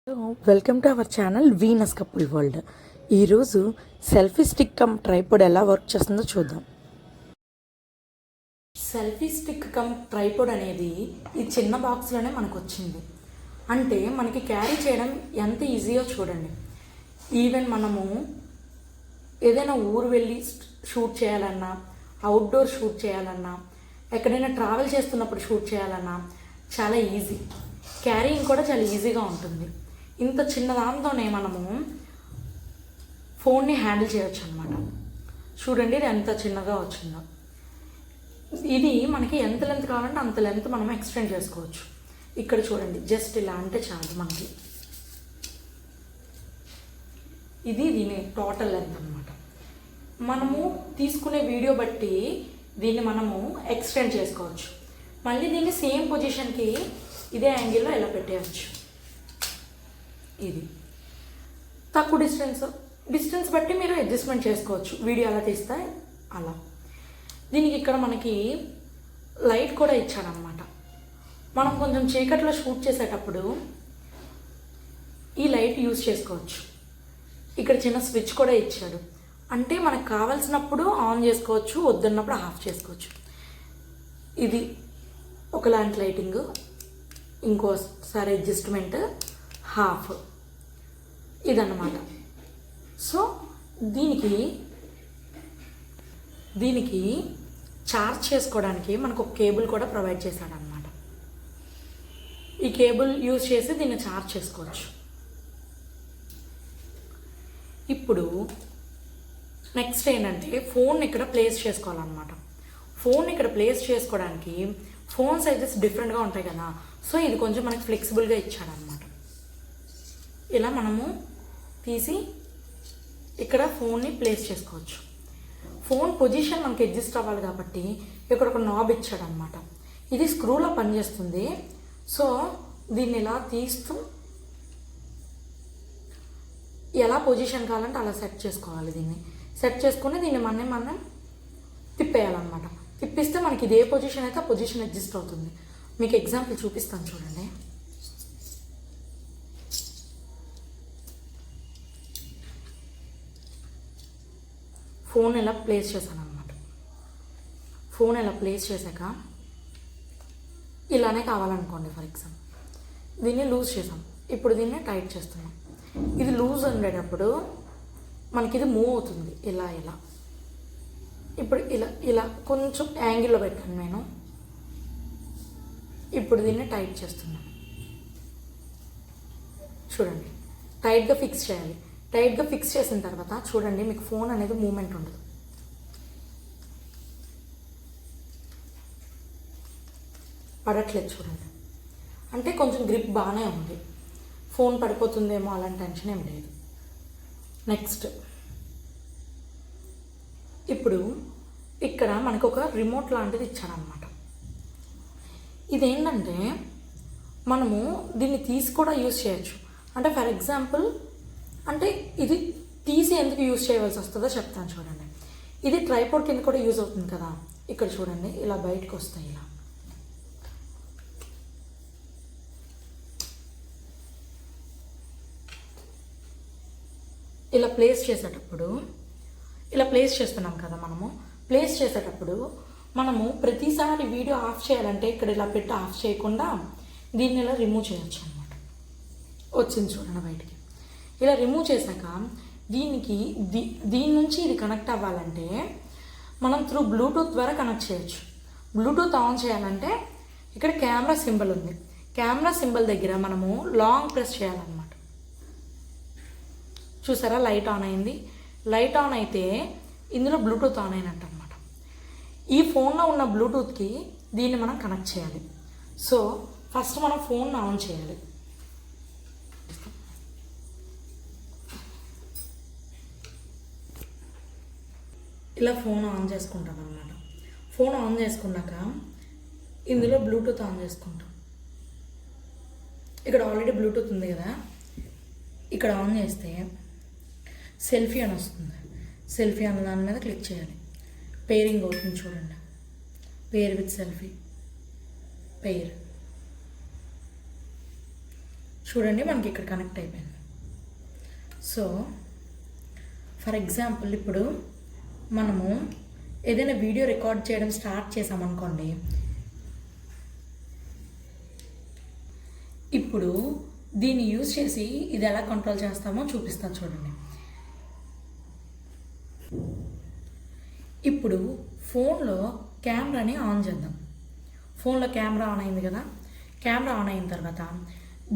Welcome to our channel Venus couple world. ఈరోజు selfie stick come tripod ఎలా work చేస్తుందో చూద్దాం. సెల్ఫీ స్టిక్ కమ్ ట్రైపోడ్ అనేది ఈ చిన్న బాక్స్లోనే మనకు వచ్చింది. అంటే మనకి క్యారీ చేయడం ఎంత ఈజీయో చూడండి. ఈవెన్ మనము ఏదైనా ఊరు వెళ్ళి షూట్ చేయాలన్నా, అవుట్డోర్ షూట్ చేయాలన్నా, ఎక్కడైనా ట్రావెల్ చేస్తున్నప్పుడు షూట్ చేయాలన్నా చాలా ఈజీ. క్యారీయింగ్ కూడా చాలా ఈజీగా ఉంటుంది. ఇంత చిన్న దాంతోనే మనము ఫోన్ని హ్యాండిల్ చేయొచ్చు అనమాట. చూడండి ఇది ఎంత చిన్నగా వచ్చిందో. ఇది మనకి ఎంత లెంత్ కావాలంటే అంత లెంత్ మనం ఎక్స్టెండ్ చేసుకోవచ్చు. ఇక్కడ చూడండి, జస్ట్ ఇలా అంటే చాలు మనకి. ఇది దీని టోటల్ లెంత్ అనమాట. మనము తీసుకునే వీడియో బట్టి దీన్ని మనము ఎక్స్టెండ్ చేసుకోవచ్చు. మళ్ళీ దీన్ని సేమ్ పొజిషన్కి ఇదే యాంగిల్లో ఇలా పెట్టేయచ్చు. ఇది తక్కువ డిస్టెన్స్ బట్టి మీరు అడ్జస్ట్మెంట్ చేసుకోవచ్చు. వీడియో అలా తీస్తే అలా. దీనికి ఇక్కడ మనకి లైట్ కూడా ఇచ్చాడనమాట. మనం కొంచెం చీకట్లో షూట్ చేసేటప్పుడు ఈ లైట్ యూజ్ చేసుకోవచ్చు. ఇక్కడ చిన్న స్విచ్ కూడా ఇచ్చాడు. అంటే మనకు కావాల్సినప్పుడు ఆన్ చేసుకోవచ్చు, వద్దన్నప్పుడు ఆఫ్ చేసుకోవచ్చు. ఇది ఒకలాంటి లైటింగ్, ఇంకోసారి అడ్జస్ట్మెంట్ హాఫ్, ఇదన్నమాట. సో దీనికి చార్జ్ చేసుకోవడానికి మనకు ఒక కేబుల్ కూడా ప్రొవైడ్ చేశాడనమాట. ఈ కేబుల్ యూజ్ చేసి దీన్ని చార్జ్ చేసుకోవచ్చు. ఇప్పుడు నెక్స్ట్ ఏంటంటే ఫోన్ ఇక్కడ ప్లేస్ చేసుకోవాలన్నమాట. ఫోన్ ఇక్కడ ప్లేస్ చేసుకోవడానికి ఫోన్ సైజెస్ డిఫరెంట్గా ఉంటాయి కదా. సో ఇది కొంచెం మనకి ఫ్లెక్సిబుల్గా ఇచ్చాడనమాట. ఇలా మనము తీసి ఇక్కడ ఫోన్ని ప్లేస్ చేసుకోవచ్చు. ఫోన్ పొజిషన్ మనకి అడ్జస్ట్ అవ్వాలి కాబట్టి ఇక్కడ ఒక నాబ్ ఇచ్చాడనమాట. ఇది స్క్రూలో పనిచేస్తుంది. సో దీన్ని ఇలా తీస్తూ ఎలా పొజిషన్ కావాలంటే అలా సెట్ చేసుకోవాలి. దీన్ని సెట్ చేసుకుని దీన్ని మనం తిప్పేయాలన్నమాట. తిప్పిస్తే మనకి ఇది ఏ పొజిషన్ అయితే ఆ పొజిషన్ అడ్జస్ట్ అవుతుంది. మీకు ఎగ్జాంపుల్ చూపిస్తాను చూడండి. ఫోన్ ఇలా ప్లేస్ చేశాను అనమాట. ఫోన్ ఇలా ప్లేస్ చేశాక ఇలానే కావాలనుకోండి. ఫర్ ఎగ్జాంపుల్ దీన్ని లూజ్ చేసాం. ఇప్పుడు దీన్ని టైట్ చేస్తున్నాం. ఇది లూజ్ ఉండేటప్పుడు మనకి ఇది మూవ్ అవుతుంది ఇలా ఇలా. ఇప్పుడు ఇలా కొంచెం యాంగిల్లో పెట్టాను నేను. ఇప్పుడు దీన్ని టైట్ చేస్తున్నాను. చూడండి, టైట్గా ఫిక్స్ చేయాలి. టైట్గా ఫిక్స్ చేసిన తర్వాత చూడండి మీకు ఫోన్ అనేది మూమెంట్ ఉండదు. పడట్లేదు చూడండి. అంటే కొంచెం గ్రిప్ బాగానే ఉంది. ఫోన్ పడిపోతుందేమో అలాంటి టెన్షన్ ఏం లేదు. నెక్స్ట్ ఇప్పుడు ఇక్కడ మనకు ఒక రిమోట్ లాంటిది ఇచ్చాడనమాట. ఇదేంటంటే మనము దీన్ని తీసి కూడా యూజ్ చేయొచ్చు. అంటే ఫర్ ఎగ్జాంపుల్ అంటే ఇది తీసి ఎందుకు యూజ్ చేయవలసి వస్తుందో చెప్తాను చూడండి. ఇది ట్రైపోడ్ కింద కూడా యూజ్ అవుతుంది కదా. ఇక్కడ చూడండి ఇలా బయటకు వస్తాయి. ఇలా ప్లేస్ చేసేటప్పుడు ఇలా ప్లేస్ చేస్తున్నాం కదా. ప్లేస్ చేసేటప్పుడు మనము ప్రతిసారి వీడియో ఆఫ్ చేయాలంటే ఇక్కడ ఇలా పెట్టి ఆఫ్ చేయకుండా దీన్ని ఇలా రిమూవ్ చేయొచ్చు అనమాట. వచ్చింది చూడండి బయటికి. ఇలా రిమూవ్ చేశాక దీని నుంచి ఇది కనెక్ట్ అవ్వాలంటే మనం త్రూ బ్లూటూత్ ద్వారా కనెక్ట్ చేయొచ్చు. బ్లూటూత్ ఆన్ చేయాలంటే ఇక్కడ కెమెరా సింబల్ ఉంది. కెమెరా సింబల్ దగ్గర మనము లాంగ్ ప్రెస్ చేయాలన్నమాట. చూసారా, లైట్ ఆన్ అయింది. లైట్ ఆన్ అయితే ఇందులో బ్లూటూత్ ఆన్ అయినట్టు అనమాట. ఈ ఫోన్లో ఉన్న బ్లూటూత్కి దీన్ని మనం కనెక్ట్ చేయాలి. సో ఫస్ట్ మనం ఫోన్ ఆన్ చేయాలి. ఇలా ఫోన్ ఆన్ చేసుకుంటాం అన్నమాట. ఫోన్ ఆన్ చేసుకున్నాక ఇందులో బ్లూటూత్ ఆన్ చేసుకుంటాం. ఇక్కడ ఆల్రెడీ బ్లూటూత్ ఉంది కదా. ఇక్కడ ఆన్ చేస్తే సెల్ఫీ అని వస్తుంది. సెల్ఫీ అన్న దాని మీద క్లిక్ చేయాలి. పేరింగ్ అవుతుంది చూడండి. పేర్ విత్ సెల్ఫీ, పేర్. చూడండి మనకి ఇక్కడ కనెక్ట్ అయిపోయింది. సో ఫర్ ఎగ్జాంపుల్ ఇప్పుడు మనము ఏదైనా వీడియో రికార్డ్ చేయడం స్టార్ట్ చేసామనుకోండి, ఇప్పుడు దీన్ని యూజ్ చేసి ఇది ఎలా కంట్రోల్ చేస్తామో చూపిస్తాను చూడండి. ఇప్పుడు ఫోన్లో కెమెరాని ఆన్ చేద్దాం. ఫోన్లో కెమెరా ఆన్ అయింది కదా, కెమెరా ఆన్ అయిన తర్వాత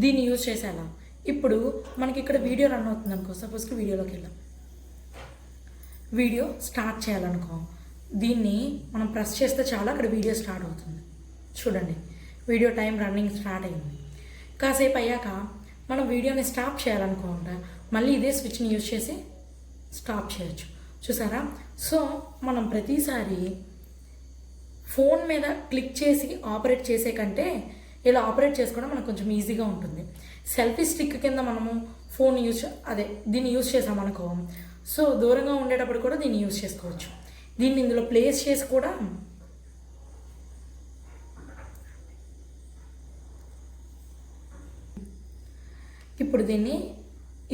దీన్ని యూజ్ చేసేలా ఇప్పుడు మనకి ఇక్కడ వీడియో రన్ అవుతుంది అనుకో, సపోజ్కి వీడియోలోకి వెళ్దాం. వీడియో స్టార్ట్ చేయాలనుకో, దీన్ని మనం ప్రెస్ చేస్తే చాలా అక్కడ వీడియో స్టార్ట్ అవుతుంది. చూడండి వీడియో టైం రన్నింగ్ స్టార్ట్ అయింది. కాసేపు అయ్యాక మనం వీడియోని స్టాప్ చేయాలనుకుంటే మళ్ళీ ఇదే స్విచ్ని యూజ్ చేసి స్టాప్ చేయొచ్చు. చూసారా? సో మనం ప్రతిసారి ఫోన్ మీద క్లిక్ చేసి ఆపరేట్ చేసే కంటే ఇలా ఆపరేట్ చేసుకోవడం మనకు కొంచెం ఈజీగా ఉంటుంది. సెల్ఫీ స్టిక్ కింద మనము ఫోన్ దీన్ని యూజ్ చేసామనుకో, సో దూరంగా ఉండేటప్పుడు కూడా దీన్ని యూజ్ చేసుకోవచ్చు. దీన్ని ఇందులో ప్లేస్ చేసి కూడా ఇప్పుడు దీన్ని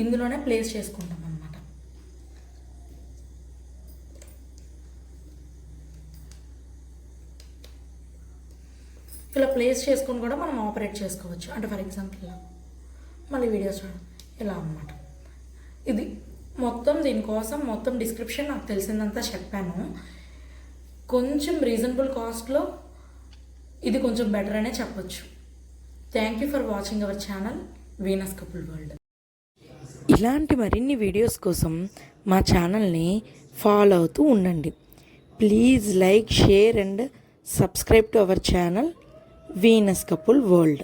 ఇందులోనే ప్లేస్ చేసుకుంటాం అన్నమాట. ఇలా ప్లేస్ చేసుకుని కూడా మనం ఆపరేట్ చేసుకోవచ్చు. అంటే ఫర్ ఎగ్జాంపుల్ ఇలా మళ్ళీ వీడియోస్ ఇలా అన్నమాట. ఇది మొత్తం దీనికోసం మొత్తం డిస్క్రిప్షన్ నాకు తెలిసిందంతా చెప్పాను. కొంచెం రీజనబుల్ కాస్ట్లో ఇది కొంచెం బెటర్ అనే చెప్పొచ్చు. Thank you for watching our channel Venus couple world. ఇలాంటి మరిన్ని వీడియోస్ కోసం మా ఛానల్ని ఫాలో అవుతూ ఉండండి. Please like, share and subscribe to our channel Venus couple world.